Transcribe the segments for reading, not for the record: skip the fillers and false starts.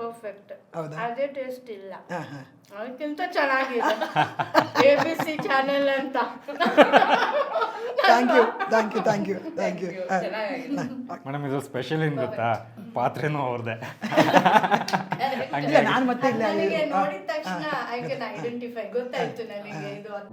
Perfect. ಹೌದಾ? ಅದೇ taste ಇಲ್ಲ, ಹಾಂ ಹಾಂ ಅದಕ್ಕಿಂತ ಚೆನ್ನಾಗಿದೆ ABC ಚಾನೆಲ್ ಅಂತ. Thank you thank you thank you thank you. ಚೆನ್ನಾಗಿದೆ. ಮೇಡಮ್ ಇದು ಸ್ಪೆಷಲ್ ಏನು ಗೊತ್ತಾ, ಪಾತ್ರೆನೂ ಅವ್ರದ್ದೇ. ಇಲ್ಲ ನಾನು ಮತ್ತೆ ಇಲ್ಲ ನನಗೆ ನೋಡಿದ ತಕ್ಷಣ ಐ ಕ್ಯಾನ್ ಐಡೆಂಟಿಫೈ, ಗೊತ್ತಾಯ್ತು ನನಗೆ ಇದು ಅಂತ.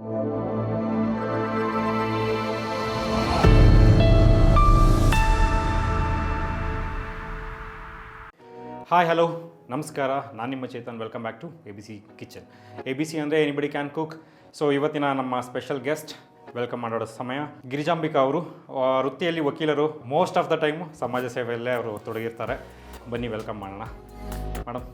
ಹಾಯ್ ಹಲೋ ನಮಸ್ಕಾರ, ನಾನು ನಿಮ್ಮ Chetan. Welcome back to ABC kitchen. ABC ಅಂದರೆ ಎನಿಬಡಿ ಕ್ಯಾನ್ ಕುಕ್. ಸೊ ಇವತ್ತಿನ ನಮ್ಮ ಸ್ಪೆಷಲ್ ಗೆಸ್ಟ್ ವೆಲ್ಕಮ್ ಮಾಡೋ ಸಮಯ. ಗಿರಿಜಾಂಬಿಕಾ ಅವರು ವೃತ್ತಿಯಲ್ಲಿ ವಕೀಲರು. ಮೋಸ್ಟ್ ಆಫ್ ದ ಟೈಮು ಸಮಾಜ ಸೇವೆಯಲ್ಲೇ ಅವರು ತೊಡಗಿರ್ತಾರೆ. ಬನ್ನಿ ವೆಲ್ಕಮ್ ಮಾಡೋಣ. ಮೇಡಮ್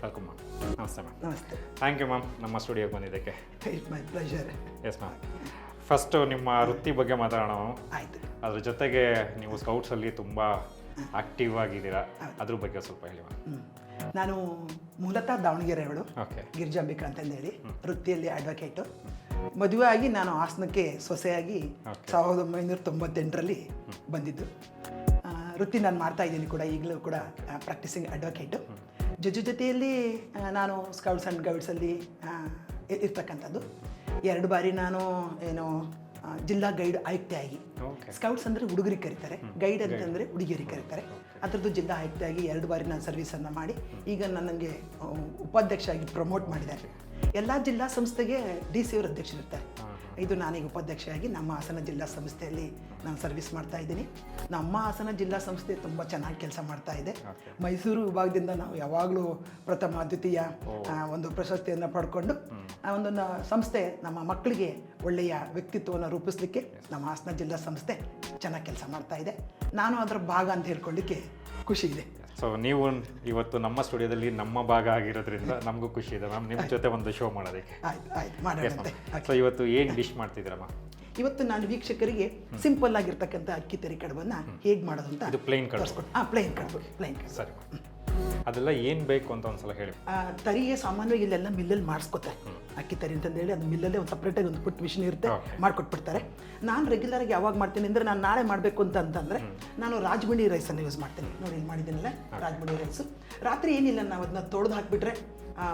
ವೆಲ್ಕಮ್ ಮಾಡಿ. ನಮಸ್ತೆ ಮ್ಯಾಮ್. ನಮಸ್ತೆ. ಥ್ಯಾಂಕ್ ಯು ಮ್ಯಾಮ್ ನಮ್ಮ ಸ್ಟುಡಿಯೋಗೆ ಬಂದಿದ್ದಕ್ಕೆ. It's my pleasure. Yes ma'am. First ನಿಮ್ಮ ವೃತ್ತಿ ಬಗ್ಗೆ ಮಾತಾಡೋಣ ಮ್ಯಾಮ್. ಆಯಿತು. ಅದ್ರ ಜೊತೆಗೆ ನೀವು ಸ್ಕೌಟ್ಸಲ್ಲಿ ತುಂಬ ಆಕ್ಟಿವ್ ಆಗಿದ್ದೀರಾ, ಅದ್ರ ಬಗ್ಗೆ ಸ್ವಲ್ಪ ಹೇಳಿ ಮ್ಯಾಮ್. ನಾನು ಮೂಲತಃ ದಾವಣಗೆರೆಯವಳು, ಓಕೆ. ಗಿರಿಜಾಂಬಿಕಾ ಅಂತಂದೇಳಿ. ವೃತ್ತಿಯಲ್ಲಿ ಅಡ್ವೊಕೇಟು. ಮದುವೆ ಆಗಿ ನಾನು ಹಾಸನಕ್ಕೆ ಸೊಸೆಯಾಗಿ 1998ರಲ್ಲಿ ಬಂದಿದ್ದು. ವೃತ್ತಿ ನಾನು ಮಾಡ್ತಾ ಇದ್ದೀನಿ ಕೂಡ, ಈಗಲೂ ಕೂಡ ಪ್ರಾಕ್ಟೀಸಿಂಗ್ ಅಡ್ವೊಕೇಟು. ಜೊತೆಯಲ್ಲಿ ನಾನು ಸ್ಕೌಟ್ಸ್ ಆ್ಯಂಡ್ ಗೈಡ್ಸಲ್ಲಿ ಇರ್ತಕ್ಕಂಥದ್ದು. 2 ಬಾರಿ ನಾನು ಜಿಲ್ಲಾ ಗೈಡ್ ಆಯುಕ್ತೆಯಾಗಿ, ಸ್ಕೌಟ್ಸ್ ಅಂದರೆ ಹುಡುಗರಿಗೆ ಕರೀತಾರೆ, ಗೈಡ್ ಅಂತಂದರೆ ಹುಡುಗಿಯರಿಗೆ ಕರೀತಾರೆ. ಅದರದ್ದು ಜಿಲ್ಲಾ ಆಯುಕ್ತೆಯಾಗಿ 2 ಬಾರಿ ನಾನು ಸರ್ವಿಸನ್ನು ಮಾಡಿ ಈಗ ನನಗೆ ಉಪಾಧ್ಯಕ್ಷರಾಗಿ ಪ್ರಮೋಟ್ ಮಾಡಿದ್ದಾರೆ. ಎಲ್ಲ ಜಿಲ್ಲಾ ಸಂಸ್ಥೆಗೆ DC ಅವರು ಅಧ್ಯಕ್ಷರಿರ್ತಾರೆ. ಇದು ನಾನೀಗ ಉಪಾಧ್ಯಕ್ಷರಾಗಿ ನಮ್ಮ ಹಾಸನ ಜಿಲ್ಲಾ ಸಂಸ್ಥೆಯಲ್ಲಿ ನಾನು ಸರ್ವಿಸ್ ಮಾಡ್ತಾ ಇದ್ದೀನಿ. ನಮ್ಮ ಹಾಸನ ಜಿಲ್ಲಾ ಸಂಸ್ಥೆ ತುಂಬ ಚೆನ್ನಾಗಿ ಕೆಲಸ ಮಾಡ್ತಾ ಇದೆ. ಮೈಸೂರು ವಿಭಾಗದಿಂದ ನಾವು ಯಾವಾಗಲೂ ಪ್ರಥಮ ದ್ವಿತೀಯ ಒಂದು ಪ್ರಶಸ್ತಿಯನ್ನು ಪಡ್ಕೊಂಡು ಒಂದು ಸಂಸ್ಥೆ ನಮ್ಮ ಮಕ್ಕಳಿಗೆ ಒಳ್ಳೆಯ ವ್ಯಕ್ತಿತ್ವವನ್ನು ರೂಪಿಸಲಿಕ್ಕೆ ನಮ್ಮ ಹಾಸನ ಜಿಲ್ಲಾ ಸಂಸ್ಥೆ ಚೆನ್ನಾಗಿ ಕೆಲಸ ಮಾಡ್ತಾ ಇದೆ. ನಾನು ಅದರ ಭಾಗ ಅಂತ ಹೇಳ್ಕೊಳ್ಳಿಕ್ಕೆ ಖುಷಿ ಇದೆ. ಸೊ ನೀವು ಇವತ್ತು ನಮ್ಮ ಸ್ಟುಡಿಯೋದಲ್ಲಿ ನಮ್ಮ ಭಾಗ ಆಗಿರೋದ್ರಿಂದ ನಮಗೂ ಖುಷಿ ಇದೆ ಮ್ಯಾಮ್, ನಿಮ್ಮ ಜೊತೆ ಒಂದು ಶೋ ಮಾಡೋದಕ್ಕೆ. ಆಯ್ತು ಮಾಡೋಣಂತೆ. ಸೊ ಇವತ್ತು ಏನು ಡಿಶ್ ಮಾಡ್ತಿದ್ದೀರಾ ಮ್ಯಾಮ್? ಇವತ್ತು ನಾನು ವೀಕ್ಷಕರಿಗೆ ಸಿಂಪಲ್ ಆಗಿರ್ತಕ್ಕಂಥ ಅಕ್ಕಿ ತರಿ ಕಡುಬನ್ನು ಹೇಗೆ ಮಾಡೋದು ಅಂತ. ಇದು ಪ್ಲೇನ್ ಕಡುಬು. ಪ್ಲೇನ್ ಕಡುಬು. ಸರಿ. ಅದೆಲ್ಲ ಏನು ಬೇಕು ಅಂತ ಒಂದ್ಸಲ ಹೇಳಿ. ತರಿಗೆ ಸಾಮಾನ್ಯವಾಗಿ ಇಲ್ಲೆಲ್ಲ ಮಿಲ್ಲಲ್ಲಿ ಮಾಡಿಸ್ಕೊತಾರೆ. ಅಕ್ಕಿ ತರಿ ಅಂತಂದೇಳಿ ಅದು ಮಿಲ್ಲಲ್ಲೇ ಒಂದು ಸಪ್ರೇಟಾಗಿ ಒಂದು ಪುಟ್ಟ ಮಿಷಿನ್ ಇರುತ್ತೆ, ಮಾಡಿಕೊಟ್ಬಿಡ್ತಾರೆ. ನಾನು ರೆಗ್ಯುಲರಾಗಿ ಯಾವಾಗ ಮಾಡ್ತೀನಿ ಅಂದರೆ, ನಾನು ನಾಳೆ ಮಾಡಬೇಕು ಅಂತಂದರೆ ನಾನು ರಾಜಮುಂಡಿ ರೈಸನ್ನು ಯೂಸ್ ಮಾಡ್ತೀನಿ. ನೋಡಿ ಇಲ್ಲಿ ಮಾಡಿದ್ದೀನಲ್ಲ ರಾಜಮುಂಡಿ ರೈಸು. ರಾತ್ರಿ ಏನಿಲ್ಲ, ನಾವು ಅದನ್ನ ತೊಳೆದು ಹಾಕಿಬಿಟ್ರೆ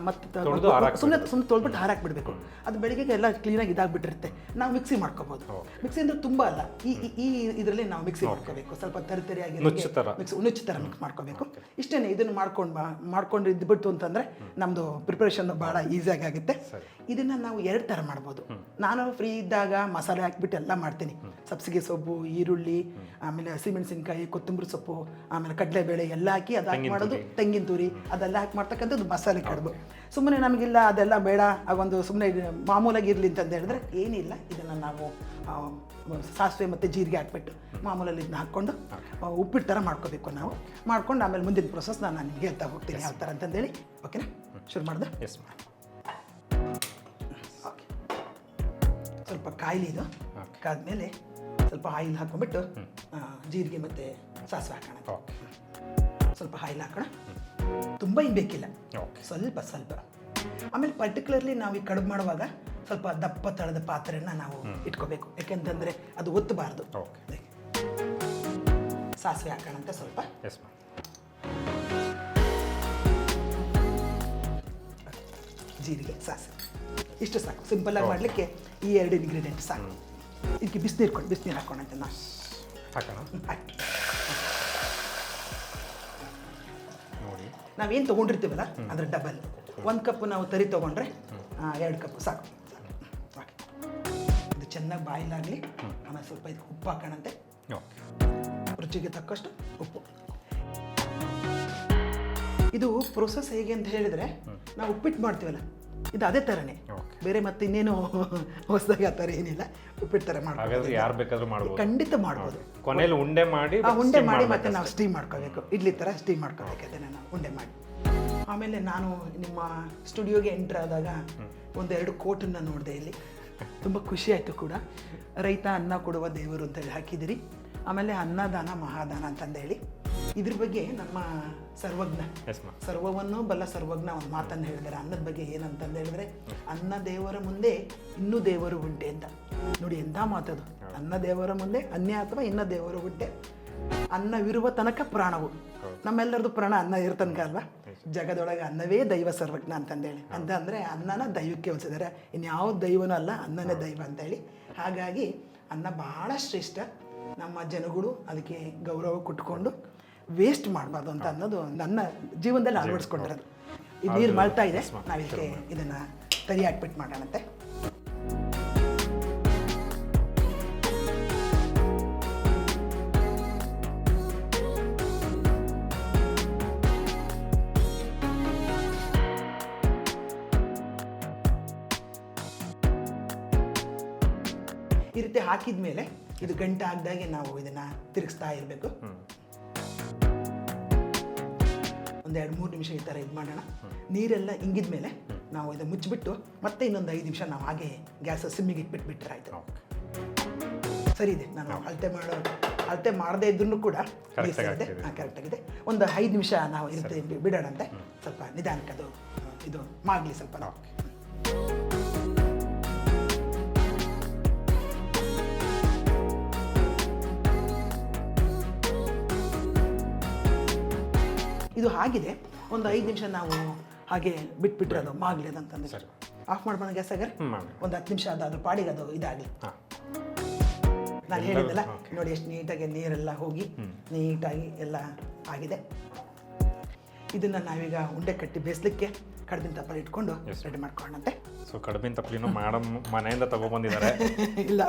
ಮತ್ತು ಸುಮ್ಮನೆ ತೊಳ್ಬಿಟ್ಟು ಹಾರಾಕ್ಬಿಡ್ಬೇಕು. ಅದು ಬೆಳಿಗ್ಗೆ ಎಲ್ಲ ಕ್ಲೀನಾಗಿ ಇದಾಗ್ಬಿಟ್ಟಿರುತ್ತೆ. ನಾವು ಮಿಕ್ಸಿ ಮಾಡ್ಕೋಬೋದು. ಮಿಕ್ಸಿ ಅಂದರೆ ತುಂಬ ಅಲ್ಲ, ಈ ಇದರಲ್ಲಿ ನಾವು ಮಿಕ್ಸಿ ಮಾಡ್ಕೋಬೇಕು. ಸ್ವಲ್ಪ ತರಿತರಿಯಾಗಿ ನುಚ್ಚು ಥರ ಮಿಕ್ಸ್ ಮಾಡ್ಕೋಬೇಕು. ಇಷ್ಟೇ. ಇದನ್ನು ಮಾಡ್ಕೊಂಡು ಇದ್ಬಿಟ್ಟು ಅಂತಂದರೆ ನಮ್ಮದು ಪ್ರಿಪ್ರೇಷನ್ ಭಾಳ ಈಸಿಯಾಗಿ ಆಗುತ್ತೆ. ಇದನ್ನು ನಾವು 2 ಥರ ಮಾಡ್ಬೋದು. ನಾನು ಫ್ರೀ ಇದ್ದಾಗ ಮಸಾಲೆ ಹಾಕಿಬಿಟ್ಟು ಎಲ್ಲ ಮಾಡ್ತೀನಿ. ಸಬ್ಸಿಗೆ ಸೊಪ್ಪು, ಈರುಳ್ಳಿ, ಆಮೇಲೆ ಹಸಿಮೆಣಸಿನ್ಕಾಯಿ, ಕೊತ್ತಂಬರಿ ಸೊಪ್ಪು, ಆಮೇಲೆ ಕಡಲೆಬೇಳೆ ಎಲ್ಲ ಹಾಕಿ ಅದು ಹಾಕಿ ಮಾಡೋದು. ತೆಂಗಿನ ತುರಿ ಅದೆಲ್ಲ ಹಾಕಿ ಮಾಡ್ತಕ್ಕಂಥದ್ದು ಮಸಾಲೆ ಕಡುಬು. ಸುಮ್ಮನೆ ನಮಗಿಲ್ಲ ಅದೆಲ್ಲ ಬೇಡ, ಒಂದು ಸುಮ್ಮನೆ ಮಾಮೂಲಾಗಿ ಇರಲಿ ಅಂತ ಹೇಳಿದ್ರೆ ಏನಿಲ್ಲ, ಇದನ್ನು ನಾವು ಸಾಸಿವೆ ಮತ್ತು ಜೀರಿಗೆ ಹಾಕ್ಬಿಟ್ಟು ಮಾಮೂಲಲ್ಲಿ ಇದನ್ನ ಹಾಕ್ಕೊಂಡು ಉಪ್ಪಿಟ್ಟು ಥರ ಮಾಡ್ಕೋಬೇಕು. ನಾವು ಮಾಡ್ಕೊಂಡು ಆಮೇಲೆ ಮುಂದಿನ ಪ್ರೊಸೆಸ್ ನಾನು ನಿಮಗೆ ಹೇಳ್ತಾ ಹೋಗ್ತೀನಿ ಯಾವ ಥರ ಅಂತಂದೇಳಿ. ಓಕೆನಾ? ಶುರು ಮಾಡ್ದೆ. Yes ma'am. ಓಕೆ. ಸ್ವಲ್ಪ ಕಾಯಿಲೆ ಇದು ಕಾದ್ಮೇಲೆ ಸ್ವಲ್ಪ ಆಯಿಲ್ ಹಾಕ್ಕೊಂಡ್ಬಿಟ್ಟು ಜೀರಿಗೆ ಮತ್ತು ಸಾಸಿವೆ ಹಾಕೋಣ. ಸ್ವಲ್ಪ ಆಯಿಲ್ ಹಾಕೋಣ. ತುಂಬ ಏನು ಬೇಕಿಲ್ಲ, ಸ್ವಲ್ಪ. ಆಮೇಲೆ ಪರ್ಟಿಕ್ಯುಲರ್ಲಿ ನಾವು ಈ ಕಡುಬು ಮಾಡುವಾಗ ಸ್ವಲ್ಪ ದಪ್ಪ ತಳದ ಪಾತ್ರೆನ ನಾವು ಇಟ್ಕೋಬೇಕು. ಯಾಕೆಂತಂದರೆ ಅದು ಒತ್ತಬಾರ್ದು. ಸಾಸಿವೆ ಹಾಕೋಣಂತೆ ಸ್ವಲ್ಪ. ಜೀರಿಗೆ, ಸಾಸಿವೆ ಇಷ್ಟು ಸಾಕು. ಸಿಂಪಲ್ಲಾಗಿ ಮಾಡಲಿಕ್ಕೆ ಈ 2 ಇಂಗ್ರೀಡಿಯೆಂಟ್ ಸಾಕು. ಇದಕ್ಕೆ ಬಿಸಿನೀರು ಹಾಕೋಣಂತೆ ನಾವು ಹಾಕೋಣ. ನೋಡಿ, ನಾವೇನು ತೊಗೊಂಡಿರ್ತೀವಲ್ಲ ಅದ್ರ ಡಬಲ್. 1 ಕಪ್ ನಾವು ತರಿ ತೊಗೊಂಡ್ರೆ 2 ಕಪ್ ಸಾಕು. ಇದು ಚೆನ್ನಾಗಿ ಬಾಯ್ಲ್ ಆಗಲಿ. ಆಮೇಲೆ ಸ್ವಲ್ಪ ಇದಕ್ಕೆ ಉಪ್ಪು ಹಾಕೋಣಂತೆ. ರುಚಿಗೆ ತಕ್ಕಷ್ಟು ಉಪ್ಪು. ಇದು ಪ್ರೊಸೆಸ್ ಹೇಗೆ ಅಂತ ಹೇಳಿದರೆ, ನಾವು ಉಪ್ಪಿಟ್ಟು ಮಾಡ್ತೀವಲ್ಲ, ಇದು ಅದೇ ಥರನೇ. ಬೇರೆ ಮತ್ತೆ ಇನ್ನೇನು ಹೊಸದಾಗಿ ಆ ಥರ ಏನಿಲ್ಲ. ಉಪ್ಪಿಟ್ಟು ಥರ ಮಾಡ್ಬೋದು. ಯಾರು ಬೇಕಾದ್ರೂ ಮಾಡ್ಬೋದು, ಖಂಡಿತ ಮಾಡ್ಬೋದು. ಕೊನೆಯಲ್ಲಿ ಉಂಡೆ ಮಾಡಿ ಮತ್ತೆ ನಾವು ಸ್ಟೀಮ್ ಮಾಡ್ಕೋಬೇಕು. ಇಡ್ಲಿ ಥರ ಸ್ಟೀಮ್ ಮಾಡ್ಕೋಬೇಕು. ಅದನ್ನು ನಾವು ಉಂಡೆ ಮಾಡಿ. ಆಮೇಲೆ ನಾನು ನಿಮ್ಮ ಸ್ಟುಡಿಯೋಗೆ ಎಂಟ್ರ್ ಆದಾಗ 1-2 ಕೋಟನ್ನು ನೋಡಿದೆ. ಇಲ್ಲಿ ತುಂಬ ಖುಷಿ ಆಯಿತು ಕೂಡ. ರೈತ ಅನ್ನ ಕೊಡುವ ದೇವರು ಅಂತೇಳಿ ಹಾಕಿದಿರಿ. ಆಮೇಲೆ ಅನ್ನದಾನ ಮಹಾದಾನ ಅಂತಂದೇಳಿ. ಇದ್ರ ಬಗ್ಗೆ ನಮ್ಮ ಸರ್ವಜ್ಞ, ಸರ್ವವನ್ನು ಬಲ್ಲ ಸರ್ವಜ್ಞ ಒಂದು ಮಾತನ್ನು ಹೇಳಿದ್ದಾರೆ ಅನ್ನದ ಬಗ್ಗೆ. ಏನಂತಂದು ಹೇಳಿದ್ರೆ, ಅನ್ನ ದೇವರ ಮುಂದೆ ಇನ್ನೂ ದೇವರು ಉಂಟೆ ಅಂತ. ನೋಡಿ ಎಂಥ ಮಾತದು. ಅನ್ನ ದೇವರ ಮುಂದೆ ಅನ್ಯ ಅಥವಾ ಇನ್ನ ದೇವರು ಉಂಟೆ. ಅನ್ನವಿರುವ ತನಕ ಪ್ರಾಣವು. ನಮ್ಮೆಲ್ಲರದು ಪ್ರಾಣ ಅನ್ನ ಇರೋ ತನಕ ಅಲ್ವಾ? ಜಗದೊಳಗೆ ಅನ್ನವೇ ದೈವ ಸರ್ವಜ್ಞ ಅಂತಂದೇಳಿ ಅಂತಂದರೆ ಅನ್ನನ ದೈವಕ್ಕೆ ಹೋಲಿಸಿದ್ದಾರೆ. ಇನ್ಯಾವ ದೈವನೂ ಅಲ್ಲ, ಅನ್ನನೇ ದೈವ ಅಂತೇಳಿ. ಹಾಗಾಗಿ ಅನ್ನ ಭಾಳ ಶ್ರೇಷ್ಠ. ನಮ್ಮ ಜನಗಳು ಅದಕ್ಕೆ ಗೌರವ ಕೊಟ್ಕೊಂಡು ವೇಸ್ಟ್ ಮಾಡಬಾರ್ದು ಅಂತ ಅನ್ನೋದು ನನ್ನ ಜೀವನದಲ್ಲಿ ಅಳವಡಿಸ್ಕೊಂಡಿರೋದು. ಈ ನೀರು ಮಳ್ತಾ ಇದೆ, ನಾವಿದಕ್ಕೆ ಇದನ್ನು ತರಿ ಹಾಕ್ಬಿಟ್ಟು ಮಾಡೋಣಂತೆ. ಈ ರೀತಿ ಹಾಕಿದ ಮೇಲೆ ಇದು ಗಂಟೆ ಆಗ್ದಾಗೆ ನಾವು ಇದನ್ನು ತಿರುಗಿಸ್ತಾ ಇರಬೇಕು. ಒಂದು 2-3 ನಿಮಿಷ ಈ ಥರ ಇದು ಮಾಡೋಣ. ನೀರೆಲ್ಲ ಇಂಗಿದ ಮೇಲೆ ನಾವು ಇದನ್ನು ಮುಚ್ಚಿಬಿಟ್ಟು ಮತ್ತೆ ಇನ್ನೊಂದು 5 ನಿಮಿಷ ನಾವು ಹಾಗೆ ಗ್ಯಾಸ್ ಸಿಮ್ಮಿಗೆ ಇಟ್ಬಿಟ್ಬಿಟ್ರೆ ಆಯಿತು. ಸರಿ ಇದೆ. ನಾನು ಅಳತೆ ಮಾಡದೇ ಇದ್ರೂ ಕೂಡ ಕರೆಕ್ಟಾಗಿದೆ. ಒಂದು 5 ನಿಮಿಷ ನಾವು ಇರುತ್ತೆ ಬಿಡೋಣಂತೆ. ಸ್ವಲ್ಪ ನಿಧಾನಕ್ಕೆ ಅದು ಇದು ಮಾಡಲಿ ಸ್ವಲ್ಪ ನಾವು. ಇದು ಆಗಿದೆ. ಒಂದು 5 ನಿಮಿಷ ನಾವು ಹಾಗೆ ಬಿಟ್ಬಿಟ್ರೆ ಅದು ಮಾಗಲಿ ಅಂತಂದ್ರೆ ಸರಿ. ಆಫ್ ಮಾಡ್ಬೋಣ ಗ್ಯಾಸ್ ಆಗ. ಒಂದು 10 ನಿಮಿಷ ಅದ್ರ ಪಾಡಿಗೆ ಅದು ಇದಾಗಲಿ. ನಾನು ಹೇಳಿದ್ದಲ್ಲ ನೋಡಿ, ಎಷ್ಟು ನೀಟಾಗಿ ನೀರೆಲ್ಲ ಹೋಗಿ ನೀಟಾಗಿ ಎಲ್ಲ ಆಗಿದೆ. ಇದನ್ನು ನಾವೀಗ ಉಂಡೆ ಕಟ್ಟಿ ಬೇಯಿಸ್ಲಿಕ್ಕೆ ಕಡ್ಬಿನ ತಪ್ಪಲು ಇಟ್ಕೊಂಡು ರೆಡಿ ಮಾಡ್ಕೊಳ್ಳೋಣಂತೆ. ಸೊ ಕಡ್ಬಿನ ತಪ್ಪಲಿನೂ ಮೇಡಮ್ ಮನೆಯಿಂದ ತಗೊಬಂದಿದ್ದಾರೆ. ಇಲ್ಲ,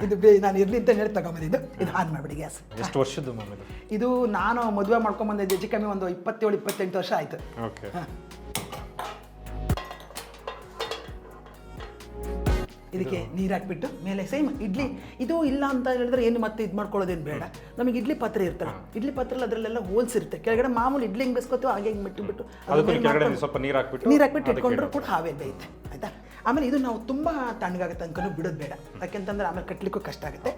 ಇದು ನಾನು ಇರಲಿ ಅಂತ ಹೇಳಿ ತಗೊಂಬಂದಿದ್ದು. ಇದು ಆನ್ ಮಾಡಿಬಿಡಿ ಗ್ಯಾಸ್. ಎಷ್ಟು ವರ್ಷದ್ದು ಮ್ಯಾಮ್ ಇದು? ಇದು ನಾನು ಮದುವೆ ಮಾಡ್ಕೊಂಬಂದಿದ್ದೆ ಹೆಚ್ಚು ಕಮ್ಮಿ ಒಂದು 27-28 ವರ್ಷ ಆಯಿತು. ಓಕೆ. ಇದಕ್ಕೆ ನೀರು ಹಾಕ್ಬಿಟ್ಟು ಮೇಲೆ ಸೇಮ್ ಇಡ್ಲಿ ಇದು ಇಲ್ಲ ಅಂತ ಹೇಳಿದ್ರೆ ಏನು ಮತ್ತೆ ಇದು ಮಾಡ್ಕೊಳ್ಳೋದೇನು ಬೇಡ. ನಮಗೆ ಇಡ್ಲಿ ಪಾತ್ರೆ ಇರ್ತಲ್ಲ, ಇಡ್ಲಿ ಪಾತ್ರೆಯಲ್ಲಿ ಅದರಲ್ಲೆಲ್ಲ ಹೋಲ್ಸ್ ಇರುತ್ತೆ. ಕೆಳಗಡೆ ಮಾಮೂಲಿ ಇಡ್ಲಿ ಹಿಂಗೆ ಬೇಸ್ಕೊತೀವಿ ಹಾಗೆ ಹಿಂಗೆ ಬಿಟ್ಟು ಸ್ವಲ್ಪ ನೀರು ಹಾಕ್ಬಿಟ್ಟು ಇಟ್ಕೊಂಡ್ರು ಕೂಡ ಹಾವೇ ಬೇಯುತ್ತೆ. ಆಯಿತಾ? ಆಮೇಲೆ ಇದು ನಾವು ತುಂಬ ತಣ್ಣಗಾಗತ್ತೆ ತನಕ ಬಿಡೋದು ಬೇಡ. ಯಾಕೆಂತಂದ್ರೆ ಆಮೇಲೆ ಕಟ್ಟಲಿಕ್ಕೂ ಕಷ್ಟ ಆಗುತ್ತೆ.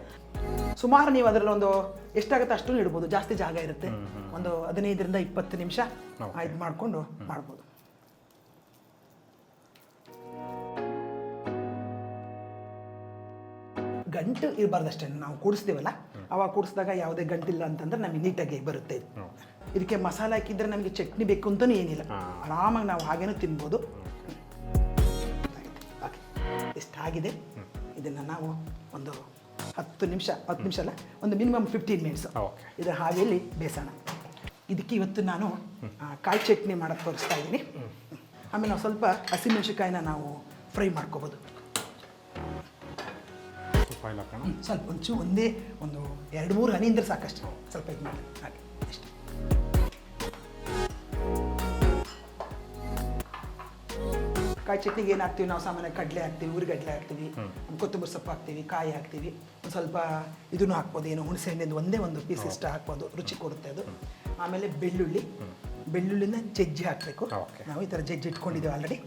ಸುಮಾರು ನೀವು ಅದರಲ್ಲಿ ಒಂದು ಎಷ್ಟಾಗುತ್ತೆ ಅಷ್ಟು ಇಡ್ಬೋದು. ಜಾಸ್ತಿ ಜಾಗ ಇರುತ್ತೆ. ಒಂದು 15-20 ನಿಮಿಷ ಇದು ಮಾಡಿಕೊಂಡು ಮಾಡ್ಬೋದು. ಗಂಟು ಇರಬಾರ್ದಷ್ಟೇ. ನಾವು ಕೂಡಿಸ್ತೀವಲ್ಲ, ಅವಾಗ ಕೂಡಿಸಿದಾಗ ಯಾವುದೇ ಗಂಟಿಲ್ಲ ಅಂತಂದ್ರೆ ನಮಗೆ ನೀಟಾಗಿ ಬರುತ್ತೆ. ಇದಕ್ಕೆ ಮಸಾಲೆ ಹಾಕಿದ್ರೆ ನಮಗೆ ಚಟ್ನಿ ಬೇಕು ಅಂತಲೂ ಏನಿಲ್ಲ, ಆರಾಮಾಗಿ ನಾವು ಹಾಗೇನೂ ತಿನ್ಬೋದು. ಓಕೆ, ಇಷ್ಟಾಗಿದೆ. ಇದನ್ನು ನಾವು ಒಂದು 10 ನಿಮಿಷ ಅಲ್ಲ, ಒಂದು ಮಿನಿಮಮ್ 15 ಮಿನಿಟ್ಸ್ ಇದರ ಹಾಗೆಯಲ್ಲಿ ಬೇಯಿಸೋಣ. ಇದಕ್ಕೆ ಇವತ್ತು ನಾನು ಕಾಯಿ ಚಟ್ನಿ ಮಾಡೋಕ್ಕೆ ತೋರಿಸ್ತಾ ಇದ್ದೀನಿ. ಆಮೇಲೆ ನಾವು ಸ್ವಲ್ಪ ಹಸಿಮೆಣಸಿಕಾಯಿನ ನಾವು ಫ್ರೈ ಮಾಡ್ಕೋಬೋದು. ಸ್ವಲ್ಪ ಒಂಚೂರು ಒಂದೇ ಒಂದು 2-3 ಹನಿ ಅಂದ್ರೆ ಸಾಕಷ್ಟು. ಸ್ವಲ್ಪ ಇದು ಮಾಡಿ ಹಾಗೆ ಅಷ್ಟೇ. ಕಾಯಿ ಚಟ್ನಿಗೆ ಏನು ಹಾಕ್ತೀವಿ ನಾವು? ಸಾಮಾನ್ಯ ಕಡಲೆ ಹಾಕ್ತೀವಿ, ಉರಿಗಡ್ಲೆ ಹಾಕ್ತೀವಿ, ಕೊತ್ತಂಬರಿ ಸೊಪ್ಪು ಹಾಕ್ತೀವಿ, ಕಾಯಿ ಹಾಕ್ತೀವಿ, ಒಂದು ಸ್ವಲ್ಪ ಇದನ್ನು ಹಾಕ್ಬೋದು. ಏನು ಹುಣಸೆ ಹಣ್ಣಿಂದ ಒಂದೇ ಒಂದು ಪೀಸ್ ಇಷ್ಟ ಹಾಕ್ಬೋದು, ರುಚಿ ಕೊಡುತ್ತೆ ಅದು. ಆಮೇಲೆ ಬೆಳ್ಳುಳ್ಳಿನ ಜಜ್ಜಿ ಹಾಕಬೇಕು. ನಾವು ಈ ಥರ ಜಜ್ಜಿ ಇಟ್ಕೊಂಡಿದ್ದೀವಿ ಆಲ್ರೆಡಿ.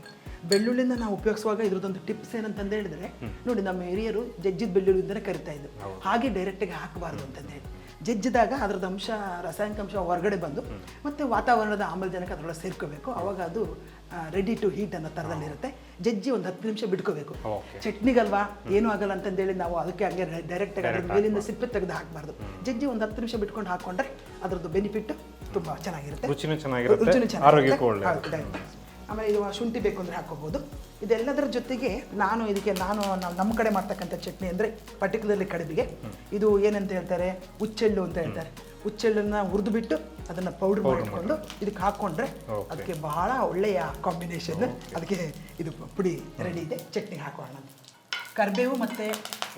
ಬೆಳ್ಳುಳ್ಳಿನ ನಾವು ಉಪಯೋಗಿಸುವಾಗ ಇದ್ರದ್ದೊಂದು ಟಿಪ್ಸ್ ಏನಂತಂದು ಹೇಳಿದ್ರೆ, ನೋಡಿ ನಮ್ಮ ಹಿರಿಯರು ಜಜ್ಜಿದ ಬೆಳ್ಳುಳ್ಳಿಯಿಂದಲೇ ಕರಿತಾ ಇದ್ರು. ಹಾಗೆ ಡೈರೆಕ್ಟಾಗಿ ಹಾಕಬಾರ್ದು ಅಂತಂದು ಹೇಳಿ, ಜಜ್ಜಿದಾಗ ಅದರದ್ದು ಅಂಶ, ರಾಸಾಯನಿಕ ಅಂಶ ಹೊರಗಡೆ ಬಂದು ಮತ್ತು ವಾತಾವರಣದ ಆಮ್ಲಜನಕ ಅದರೊಳಗೆ ಸೇರ್ಕೋಬೇಕು. ಅವಾಗ ಅದು ರೆಡಿ ಟು ಹೀಟ್ ಅನ್ನೋ ಥರದಲ್ಲಿರುತ್ತೆ. ಜಜ್ಜಿ ಒಂದು 10 ನಿಮಿಷ ಬಿಟ್ಕೋಬೇಕು. ಚಟ್ನಿಗಲ್ವಾ ಏನೂ ಆಗಲ್ಲ ಅಂತಂದೇಳಿ ನಾವು ಅದಕ್ಕೆ ಹಂಗೆ ಡೈರೆಕ್ಟಾಗಿ ಅದ್ರ ಮೇಲಿಂದ ಸಿಪ್ಪೆ ತೆಗೆದು ಹಾಕಬಾರ್ದು. ಜಜ್ಜಿ ಒಂದು 10 ನಿಮಿಷ ಬಿಟ್ಕೊಂಡು ಹಾಕ್ಕೊಂಡ್ರೆ ಅದರದ್ದು ಬೆನಿಫಿಟ್ ತುಂಬ ಚೆನ್ನಾಗಿರುತ್ತೆ. ರುಚಿನೂ ಚೆನ್ನಾಗಿರುತ್ತೆ. ಆಮೇಲೆ ಇದು ಶುಂಠಿ ಬೇಕು ಅಂದರೆ ಹಾಕೋಬೋದು. ಇದೆಲ್ಲದರ ಜೊತೆಗೆ ನಾನು ನಮ್ಮ ಕಡೆ ಮಾಡ್ತಕ್ಕಂಥ ಚಟ್ನಿ ಅಂದರೆ ಪರ್ಟಿಕ್ಯುಲರ್ಲಿ ಕಡುಬಿಗೆ ಇದು ಏನಂತ ಹೇಳ್ತಾರೆ, ಹುಚ್ಚೆಳ್ಳು ಅಂತ ಹೇಳ್ತಾರೆ. ಹುಚ್ಚೆಳ್ಳನ್ನು ಹುರಿದುಬಿಟ್ಟು ಅದನ್ನು ಪೌಡ್ರ್ ಮಾಡಿಕೊಂಡು ಇದಕ್ಕೆ ಹಾಕ್ಕೊಂಡ್ರೆ ಅದಕ್ಕೆ ಬಹಳ ಒಳ್ಳೆಯ ಕಾಂಬಿನೇಷನ್. ಅದಕ್ಕೆ ಇದು ಪುಡಿ ರೆಡಿ ಇದೆ. ಚಟ್ನಿಗೆ ಹಾಕೋಣ. ಕರಿಬೇವು ಮತ್ತು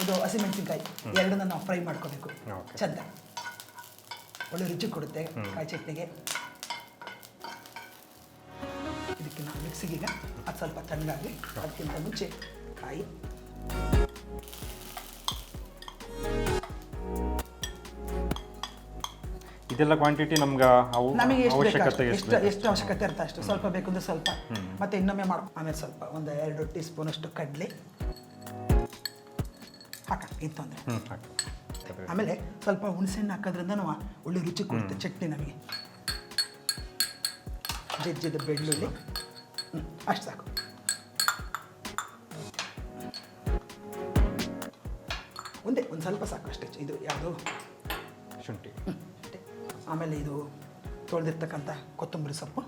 ಇದು ಹಸಿಮೆಣಸಿನ್ಕಾಯಿ ಎರಡನ್ನ ನಾವು ಫ್ರೈ ಮಾಡ್ಕೋಬೇಕು ಚಂದ. ಒಳ್ಳೆ ರುಚಿ ಕೊಡುತ್ತೆ ಕಾಯಿ ಚಟ್ನಿಗೆ. ಇದಕ್ಕೆ ನಾವು ಮಿಕ್ಸಿಗೀಗ ಅದು ಸ್ವಲ್ಪ ತಣ್ಣಗಾಗಲಿ. ಅದಕ್ಕಿಂತ ಮುಂಚೆ ಕಾಯಿ ಇದೆಲ್ಲ ಕ್ವಾಂಟಿಟಿ ನಮಗೆ ಎಷ್ಟು ಅವಶ್ಯಕತೆ ಇರುತ್ತೆ ಅಷ್ಟು. ಸ್ವಲ್ಪ ಬೇಕು ಅಂದರೆ ಸ್ವಲ್ಪ ಮತ್ತೆ ಇನ್ನೊಮ್ಮೆ ಆಮೇಲೆ ಸ್ವಲ್ಪ ಒಂದು 2 ಟೀ ಸ್ಪೂನಷ್ಟು ಕಡಲೆ ಹಾಕ ತೊಂದರೆ. ಆಮೇಲೆ ಸ್ವಲ್ಪ ಹುಣಸೆಹಣ್ಣು ಹಾಕೋದ್ರಿಂದ ಒಳ್ಳೆ ರುಚಿ ಕೊಡುತ್ತೆ ಚಟ್ನಿ ನಮಗೆ. ಜಜ್ಜಿದ ಬೆಳ್ಳುಳ್ಳಿ ಅಷ್ಟು ಸಾಕು. ಒಂದು ಸ್ವಲ್ಪ ಸಾಕು ಅಷ್ಟೇ. ಇದು ಯಾವುದು ಶುಂಠಿ. ಆಮೇಲೆ ಇದು ತೊಳೆದಿರ್ತಕ್ಕಂಥ ಕೊತ್ತಂಬರಿ ಸೊಪ್ಪು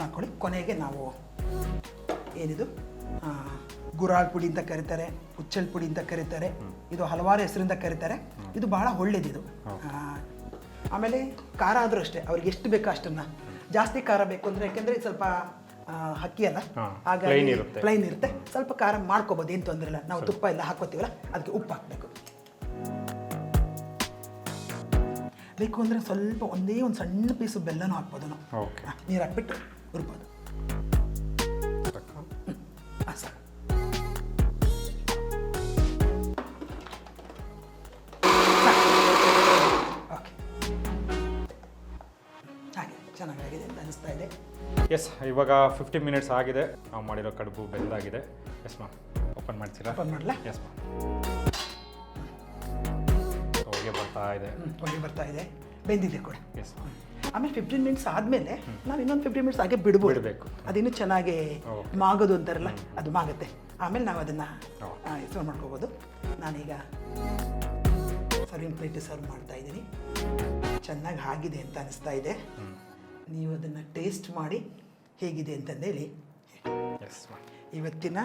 ಹಾಕ್ಕೊಳ್ಳಿ. ಕೊನೆಗೆ ನಾವು ಏನಿದು ಗುರಾಳ್ ಪುಡಿ ಅಂತ ಕರೀತಾರೆ, ಹುಚ್ಚೆಳ್ ಪುಡಿ ಅಂತ ಕರೀತಾರೆ, ಇದು ಹಲವಾರು ಹೆಸರಿಂದ ಕರೀತಾರೆ. ಇದು ಭಾಳ ಒಳ್ಳೇದಿದು. ಆಮೇಲೆ ಖಾರ ಆದರೂ ಅಷ್ಟೇ, ಅವ್ರಿಗೆ ಎಷ್ಟು ಬೇಕೋ ಅಷ್ಟನ್ನು. ಜಾಸ್ತಿ ಖಾರ ಬೇಕು ಅಂದರೆ, ಯಾಕೆಂದರೆ ಸ್ವಲ್ಪ ಅಕ್ಕಿ ಅಲ್ಲ, ಹಾಗಾಗಿ ಪ್ಲೈನ್ ಇರುತ್ತೆ. ಸ್ವಲ್ಪ ಖಾರ ಮಾಡ್ಕೋಬೋದು, ಏನು ತೊಂದರೆ ಇಲ್ಲ. ನಾವು ತುಪ್ಪ ಎಲ್ಲ ಹಾಕೋತೀವಲ್ಲ, ಅದಕ್ಕೆ ಉಪ್ಪು ಹಾಕಬೇಕು. ಬೇಕು ಅಂದರೆ ಸ್ವಲ್ಪ ಒಂದೇ ಒಂದು ಸಣ್ಣ ಪೀಸು ಬೆಲ್ಲನೂ ಹಾಕ್ಬೋದು ನಾವು. ನೀರು ಹಾಕ್ಬಿಟ್ಟು ಹುರ್ಬೋದು. ಸಾಕು. ಓಕೆ, ಹಾಗೆ ಚೆನ್ನಾಗಾಗಿದೆ ಅಂತ ಅನಿಸ್ತಾ ಇದೆ. ಎಸ್, ಇವಾಗ 15 ಮಿನಿಟ್ಸ್ ಆಗಿದೆ. ನಾವು ಮಾಡಿರೋ ಕಡುಬು ಬೆಂದಾಗಿದೆ. ಎಸ್ ಮ್ಯಾಮ್, ಓಪನ್ ಮಾಡ್ತೀರಾ? ಓಪನ್ ಮಾಡಲಾ? Yes ma'am. ಹೊಗೆ ಬರ್ತಾ ಇದೆ, ಬೆಂದಿದೆ ಕೂಡ. Yes ma'am. ಆಮೇಲೆ 15 ಮಿನಿಟ್ಸ್ ಆದಮೇಲೆ ನಾವು ಇನ್ನೊಂದು 15 ಮಿನಿಟ್ಸ್ ಹಾಗೆ ಬಿಡಬೇಕು. ಅದಿನ್ನೂ ಚೆನ್ನಾಗಿ ಮಾಗೋದು ಅಂತಾರಲ್ಲ, ಅದು ಮಾಗುತ್ತೆ. ಆಮೇಲೆ ನಾವು ಅದನ್ನು ಸರ್ವ್ ಮಾಡ್ಕೋಬೋದು. ನಾನೀಗ ಸರ್ವಿಂಗ್ ಪ್ಲೇಟ್ ಸರ್ವ್ ಮಾಡ್ತಾ ಇದ್ದೀನಿ. ಚೆನ್ನಾಗಿ ಆಗಿದೆ ಅಂತ ಅನಿಸ್ತಾ ಇದೆ. ನೀವು ಅದನ್ನು ಟೇಸ್ಟ್ ಮಾಡಿ ಹೇಗಿದೆ ಅಂತಂದೇಳಿ. ಇವತ್ತಿನ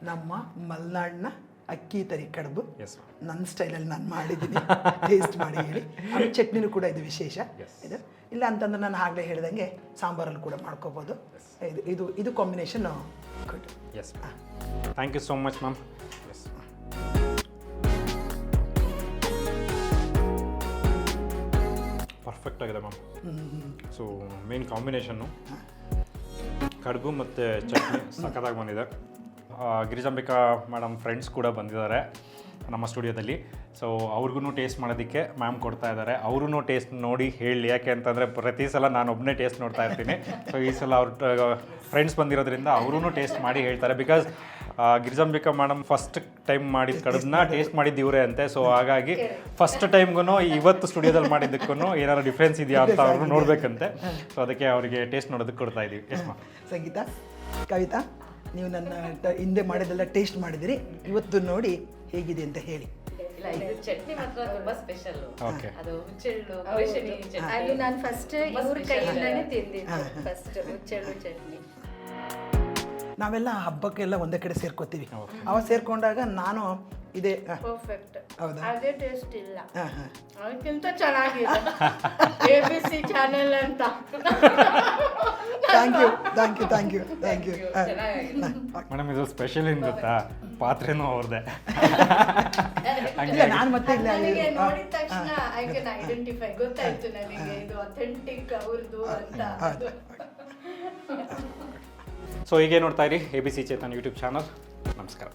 ನಮ್ಮ ಮಲೆನಾಡಿನ ಅಕ್ಕಿ ತರಿ ಕಡುಬು ನನ್ನ ಸ್ಟೈಲಲ್ಲಿ ನಾನು ಮಾಡಿದ್ದೀನಿ. ಟೇಸ್ಟ್ ಮಾಡಿ ಹೇಳಿ. ಆಮೇಲೆ ಚಟ್ನಿನೂ ಕೂಡ ಇದು ವಿಶೇಷ. ಇದು ಇಲ್ಲ ಅಂತಂದ್ರೆ ನಾನು ಆಗಲೇ ಹೇಳಿದಂಗೆ ಸಾಂಬಾರಲ್ಲಿ ಕೂಡ ಮಾಡ್ಕೋಬೋದು. ಇದು combination good. Yes, thank you so much ma'am. Yes, perfect ಆಗಿದೆ ಮ್ಯಾಮ್. ಸೊ ಮೇನ್ ಕಾಂಬಿನೇಷನ್ನು ಕಡುಬು ಮತ್ತು ಚಟ್ನಿ ಸಖತ್ತಾಗಿ ಬಂದಿದೆ. ಗಿರಿಜಾಂಬಿಕಾ ಮೇಡಮ್ ಫ್ರೆಂಡ್ಸ್ ಕೂಡ ಬಂದಿದ್ದಾರೆ ನಮ್ಮ ಸ್ಟುಡಿಯೋದಲ್ಲಿ. ಸೊ ಅವ್ರಿಗೂ ಟೇಸ್ಟ್ ಮಾಡೋದಕ್ಕೆ ಮ್ಯಾಮ್ ಕೊಡ್ತಾ ಇದ್ದಾರೆ. ಅವ್ರೂ ಟೇಸ್ಟ್ ನೋಡಿ ಹೇಳಿ, ಯಾಕೆ ಅಂತಂದರೆ ಪ್ರತಿ ಸಲ ನಾನು ಒಬ್ಬನೇ ಟೇಸ್ಟ್ ನೋಡ್ತಾ ಇರ್ತೀನಿ. ಸೊ ಈ ಸಲ ಅವ್ರ ಫ್ರೆಂಡ್ಸ್ ಬಂದಿರೋದ್ರಿಂದ ಅವ್ರೂ ಟೇಸ್ಟ್ ಮಾಡಿ ಹೇಳ್ತಾರೆ. ಬಿಕಾಸ್ ಗಿರಿಜಾಂಬಿಕಾ ಮೇಡಮ್ ಫಸ್ಟ್ ಟೈಮ್ ಮಾಡಿದ ಕಡುಬನ್ನ ಟೇಸ್ಟ್ ಮಾಡಿದ್ದು ಇವರೇ ಅಂತೆ. ಸೊ ಹಾಗಾಗಿ ಫಸ್ಟ್ ಟೈಮ್ಗೂ ಇವತ್ತು ಸ್ಟುಡಿಯೋದಲ್ಲಿ ಮಾಡಿದ್ದಕ್ಕೂ ಏನಾದ್ರು ಡಿಫ್ರೆನ್ಸ್ ಇದೆಯಾ ಅಂತ ಅವ್ರು ನೋಡಬೇಕಂತೆ. ಸೊ ಅದಕ್ಕೆ ಅವರಿಗೆ ಟೇಸ್ಟ್ ನೋಡೋದಕ್ಕೆ ಕೊಡ್ತಾ ಇದ್ದೀವಿ. Yes ma'am. ಸಂಗೀತಾ, ಕವಿತಾ, ನೀವು ನನ್ನ ಹಿಂದೆ ಮಾಡಿದೆಲ್ಲ ಟೇಸ್ಟ್ ಮಾಡಿದಿರಿ. ಇವತ್ತು ನೋಡಿ ಹೇಗಿದೆ ಅಂತ ಹೇಳಿ. ಚಟ್ನಿ ಮಾತ್ರ ತುಂಬಾ ಸ್ಪೆಷಲ್. ಅದು ಹುಚ್ಚೆಳ್ಳು ಚಟ್ನಿ. ಅದು ನಾನು ಫಸ್ಟ್ ಇವ್ರ ಕೈಯಿಂದಾನೇ ತಿಂದಿದ್ದು. ಫಸ್ಟ್ ಹುಚ್ಚೆಳ್ಳು ಚಟ್ನಿ. ನಾವೆಲ್ಲ ಹಬ್ಬಕ್ಕೆಲ್ಲ ಒಂದೇ ಕಡೆ ಸೇರ್ಕೋತೀವಿ. ಅವಾಗ ಸೇರ್ಕೊಂಡಾಗ ನಾನು ಇದೇ ಪರ್ಫೆಕ್ಟ್. ಹೌದಾ? ಅದೇ ಟೇಸ್ಟ್ ಇಲ್ಲ, ಅದಕ್ಕಿಂತ ಚೆನ್ನಾಗಿದೆ ABC ಚಾನೆಲ್ ಅಂತ. Thank you. ಮೇಡಮ್, ಇದು ಸ್ಪೆಷಲ್ ಏನು ಗೊತ್ತಾ, ಪಾತ್ರೆನೂ ಅವ್ರದ್ದೇ. ನಾನು ಮತ್ತೆ ನನಗೆ ನೋಡಿದ ತಕ್ಷಣ ಐ ಕ್ಯಾನ್ ಐಡೆಂಟಿಫೈ, ಗೊತ್ತಾಯ್ತು ನನಗೆ ಇದು ಅಥೆಂಟಿಕ್ ಅವ್ರದ್ದು ಅಂತ. ಸೊ ಹೀಗೆ ನೋಡ್ತಾ ಇರಿ ABC ಚೇತನ್ ಯೂಟ್ಯೂಬ್ ಚಾನಲ್. ನಮಸ್ಕಾರ.